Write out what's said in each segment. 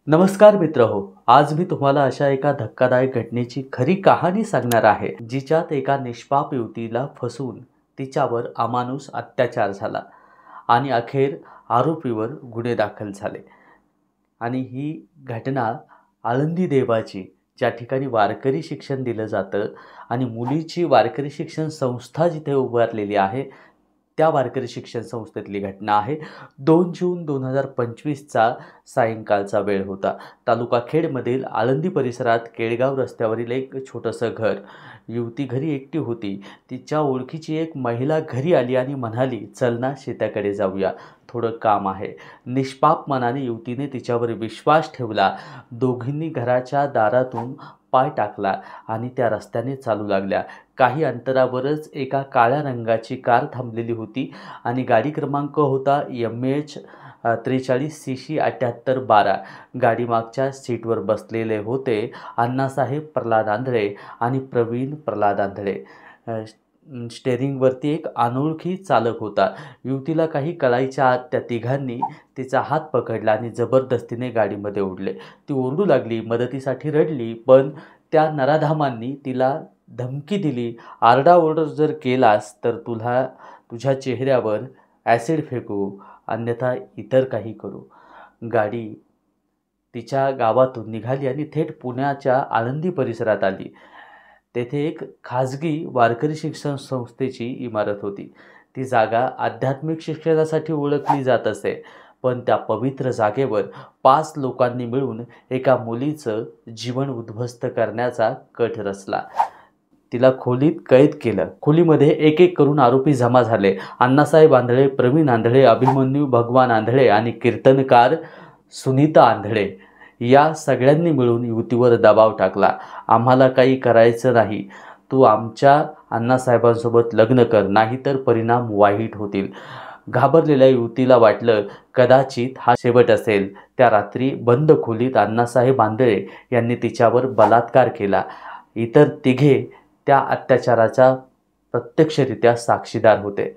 नमस्कार मित्र हो, आज मी तुम्हाला अशा एका धक्कादायक घटनेची खरी कहाणी सांगणार आहे, जिच्यात एका निष्पाप युवतीला फसवून तिच्यावर अमानुष अत्याचार झाला आणि अखेर आरोपीवर गुन्हे दाखल झाले। आणि ही घटना आळंदी देवाची, ज्या ठिकाणी वारकरी शिक्षण दिलं जातं आणि मुलीची वारकरी शिक्षण संस्था जिथे उभारलेली आहे, त्या वारकरी शिक्षण संस्थेतली घटना आहे। 2 जून 2025चा सायंकाळचा वेळ होता। तालुका खेडमधील आळंदी परिसरात केळगाव रस्त्यावरील एक छोटंसं घर। युवती घरी एकटी होती। तिच्या ओळखीची एक महिला घरी आली आणि म्हणाली, चल ना शेताकडे जाऊया, थोडं काम आहे। निष्पाप मनाने युवतीने तिच्यावर विश्वास ठेवला। दोघींनी घराच्या दारातून पाय टाकला आणि त्या रस्त्याने चालू लागल्या। काही अंतरावरच एका काळ्या रंगाची कार थांबलेली होती आणि गाडी क्रमांक होता MH 43 CC 7812। गाडीमागच्या सीटवर बसलेले होते अण्णासाहेब प्रल्हाद आंधळे आणि प्रवीण प्रल्हाद आंधळे। स्टेअरिंगवरती एक अनोळखी चालक होता। युवतीला काही कळायच्या आत त्या तिघांनी तिचा हात पकडला आणि जबरदस्तीने गाडीमध्ये ओढले। ती ओरडू लागली, मदतीसाठी रडली, पण त्या नराधामांनी तिला धमकी दिली, आरडाओरड जर केलास तर तुझ्या चेहऱ्यावर ॲसिड फेकू, अन्यथा इतर काही करू। गाडी तिच्या गावातून निघाली आणि थेट पुण्याच्या आळंदी परिसरात आली। तेथे एक खाजगी वारकरी शिक्षण संस्थेची इमारत होती। ती जागा आध्यात्मिक शिक्षणासाठी ओळखली जात असे, पण त्या पवित्र जागेवर 5 लोकांनी मिळून एका मुलीचं जीवन उद्ध्वस्त करण्याचा कट रचला। तिला खोलीत कैद केलं। खोलीमध्ये एक एक करून आरोपी जमा झाले। अण्णासाहेब आंधळे, प्रवीण आंधळे, अभिमन्यू भगवान आंधळे आणि कीर्तनकार सुनीता आंधळे या सगळ्यांनी मिळून युवतीवर दबाव टाकला। आम्हाला काही करायचं नाही, तू आमच्या अण्णासाहेबांसोबत लग्न कर, नाहीतर परिणाम वाईट होतील। घाबरलेल्या युवतीला वाटलं कदाचित हा शेवट असेल। त्या रात्री बंद खोलीत अण्णासाहेब आंधळे यांनी तिच्यावर बलात्कार केला। इतर तिघे त्या अत्याचाराचा प्रत्यक्षरित्या साक्षीदार होते।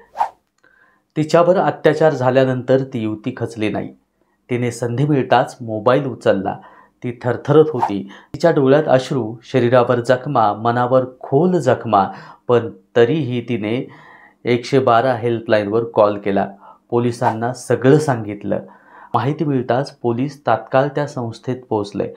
तिच्यावर अत्याचार झाल्यानंतर ती युवती खचली नाही। तिने संधी मिळताच मोबाईल उचलला। ती थरथरत होती। तिच्या डोळ्यात अश्रू, शरीरावर जखमा, मनावर खोल जखमा, पण तरीही तिने 112 हेल्पलाईनवर कॉल केला। पोलिसांना सगळं सांगितलं। माहिती मिळताच पोलीस तात्काळ त्या संस्थेत पोहोचले।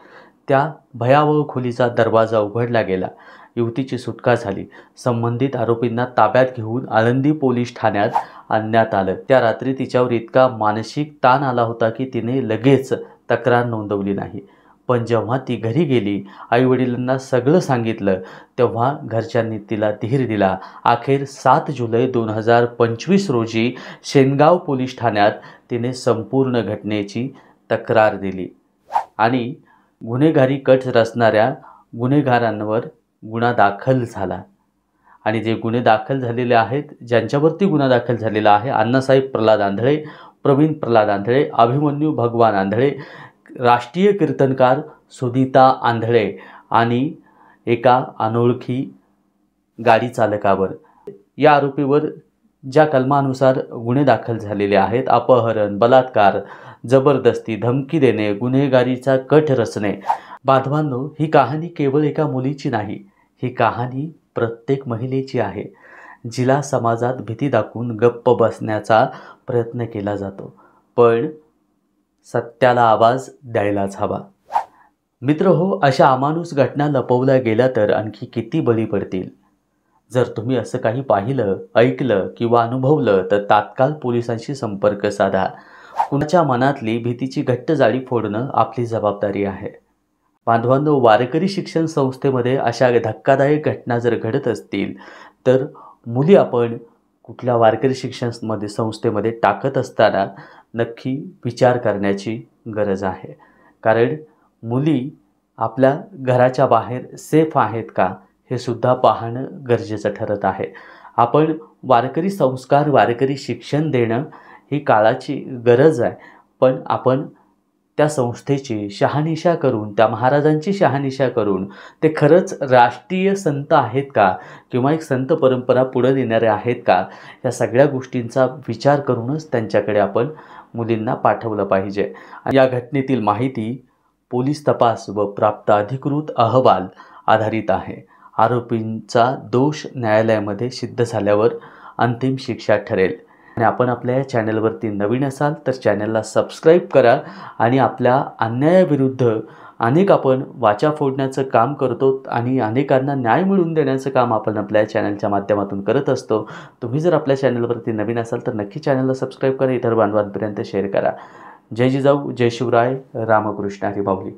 त्या भयावह खोलीचा दरवाजा उघडला गेला। युवतीची सुटका झाली। संबंधित आरोपींना ताब्यात घेऊन आळंदी पोलीस ठाण्यात आणण्यात आलं। त्या रात्री तिच्यावर इतका मानसिक ताण आला होता की तिने लगेच तक्रार नोंदवली नाही। पण जेव्हा ती घरी गेली, आईवडिलांना सगळं सांगितलं, तेव्हा घरच्यांनी तिला धीर दिला। अखेर 7 जुलै 2025 रोजी शेनगाव पोलीस ठाण्यात तिने संपूर्ण घटनेची तक्रार दिली आणि गुन्हेगारी कट रचणाऱ्या गुन्हेगारांवर गुन्हा दाखल झाला। आणि जे गुन्हे दाखल झालेले आहेत, ज्यांच्यावरती गुन्हा दाखल झालेला आहे, अण्णासाहेब प्रल्हाद आंधळे, प्रवीण प्रल्हाद आंधळे, अभिमन्यू भगवान आंधळे, राष्ट्रीय कीर्तनकार सुनीता आंधळे आणि एका अनोळखी गाडी चालकावर। या आरोपीवर ज्या कलमानुसार गुन्हे दाखल झालेले आहेत, अपहरण, बलात्कार, जबरदस्ती, धमकी देणे, गुन्हेगारीचा कट रचणे। बांधवांनो, ही कहाणी केवळ एका मुलीची नाही, ही कहाणी प्रत्येक महिलेची आहे, जिला समाजात भीती दाखवून गप्प बसण्याचा प्रयत्न केला जातो, पण सत्याला आवाज द्यायलाच हवा। मित्र हो, अशा अमानुष घटना लपवल्या गेल्या तर आणखी किती बळी पडतील। जर तुम्ही असं काही पाहिलं, ऐकलं किंवा अनुभवलं तर तात्काळ पोलिसांशी संपर्क साधा। कुणाच्या मनातली भीतीची घट्ट जाळी फोडणं आपली जबाबदारी आहे। बांधवांनो, वारकरी शिक्षण संस्थेमध्ये अशा धक्कादायक घटना जर घडत असतील तर मुली आपण कुठल्या वारकरी शिक्षण संस्थेमध्ये टाकत असताना नक्की विचार करण्याची गरज आहे। कारण मुली आपल्या घराच्या बाहेर सेफ आहेत का, हे सुद्धा पाहणं गरजेचं ठरत आहे। आपण वारकरी संस्कार, वारकरी शिक्षण देणं ही काळाची गरज आहे, पण आपण त्या संस्थेची शहानिशा करून, त्या महाराजांची शहानिशा करून ते खरंच राष्ट्रीय संत आहेत का किंवा एक संत परंपरा पुढे नेणारे आहेत का, या सगळ्या गोष्टींचा विचार करूनच त्यांच्याकडे आपण मुलींना पाठवलं पाहिजे। या घटनेतील माहिती पोलीस तपास व प्राप्त अधिकृत अहवाल आधारित आहे. आरोपींचा दोष न्यायालयामध्ये सिद्ध झाल्यावर अंतिम शिक्षा ठरेल. आणि आपण आपल्या या चॅनलवरती नवीन असाल तर चॅनलला सबस्क्राईब करा आणि आपल्या अन्यायाविरुद्ध आपण वाचा फोडण्याचं काम करतो आणि अनेकांना न्याय मिळवून देण्याचं काम आपण आपल्या चॅनलच्या माध्यमातून करत असतो. तुम्ही जर आपल्या चॅनलवरती नवीन असाल तर नक्की चॅनलला सबस्क्राईब करा, इतर बांधवांपर्यंत शेअर करा. जय जिजाऊ, जय शिवराय, रामकृष्ण हरी माऊली.